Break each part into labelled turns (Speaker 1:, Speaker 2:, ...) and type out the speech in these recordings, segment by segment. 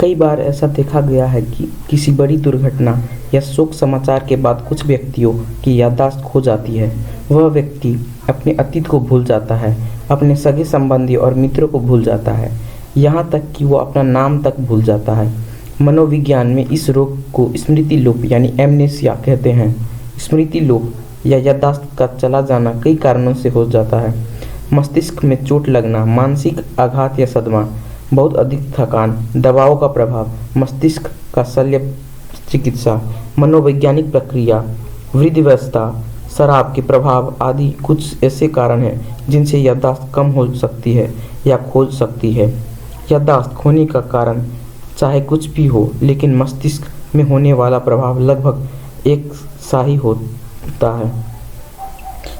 Speaker 1: कई बार ऐसा देखा गया है कि किसी बड़ी दुर्घटना या शोक समाचार के बाद कुछ व्यक्तियों की याददाश्त खो जाती है। वह व्यक्ति अपने अतीत को भूल जाता है, अपने सगे संबंधी और मित्रों को भूल जाता है, यहाँ तक कि वो अपना नाम तक भूल जाता है। मनोविज्ञान में इस रोग को स्मृति लोप यानी एमनेसिया कहते हैं। स्मृति लोप या याददाश्त का चला जाना कई कारणों से हो जाता है। मस्तिष्क में चोट लगना, मानसिक आघात या सदमा, बहुत अधिक थकान, दबाव का प्रभाव, मस्तिष्क का शल्य चिकित्सा, मनोवैज्ञानिक प्रक्रिया, वृद्धावस्था, शराब के प्रभाव आदि कुछ ऐसे कारण हैं जिनसे याददाश्त कम हो सकती है या खो सकती है। याददाश्त खोने का कारण चाहे कुछ भी हो, लेकिन मस्तिष्क में होने वाला प्रभाव लगभग एक सा ही होता है।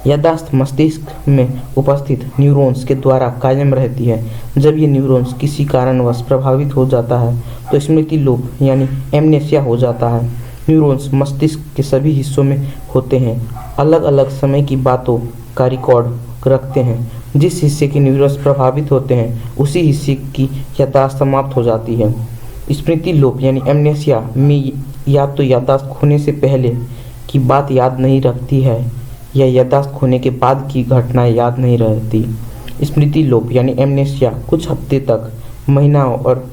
Speaker 1: याददाश्त मस्तिष्क में उपस्थित न्यूरॉन्स के द्वारा कायम रहती है। जब ये न्यूरॉन्स किसी कारणवश प्रभावित हो जाता है तो स्मृति लोप यानी एमनेसिया हो जाता है। न्यूरॉन्स मस्तिष्क के सभी हिस्सों में होते हैं, अलग अलग समय की बातों का रिकॉर्ड रखते हैं। जिस हिस्से के न्यूरॉन्स प्रभावित होते हैं उसी हिस्से की याददाश्त समाप्त हो जाती है। स्मृति लोप यानी एमनेसिया में या तो याददाश्त खोने से पहले की बात याद नहीं रखती है या याददाश्त खोने के बाद की घटनाएं याद नहीं रहती। स्मृति लोप यानी एमनेसिया कुछ हफ्ते तक, महीनों और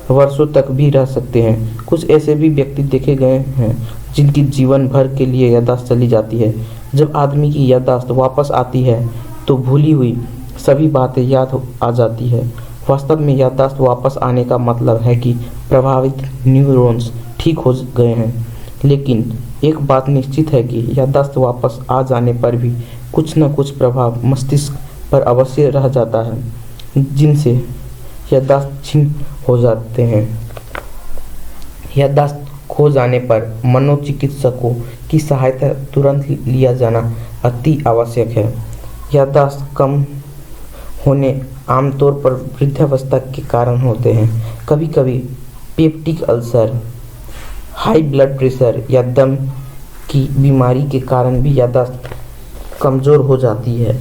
Speaker 1: वर्षों तक भी रह सकते हैं। कुछ ऐसे भी व्यक्ति देखे गए हैं जिनकी जीवन भर के लिए याददाश्त चली जाती है। जब आदमी की याददाश्त वापस आती है तो भूली हुई सभी बातें याद आ जाती है। वास्तव में याददाश्त वापस आने का मतलब है कि प्रभावित न्यूरॉन्स ठीक हो गए हैं। लेकिन एक बात निश्चित है कि याददाश्त वापस आ जाने पर भी कुछ न कुछ प्रभाव मस्तिष्क पर अवश्य रह जाता है, जिनसे याददाश्त छिन्न हो जाते हैं। याददाश्त खो जाने पर मनोचिकित्सकों की सहायता तुरंत लिया जाना अति आवश्यक है। याददाश्त कम होने आमतौर पर वृद्धावस्था के कारण होते हैं। कभी कभी peptic ulcer, high blood pressure या दम की बीमारी के कारण भी याददाश्त कमज़ोर हो जाती है।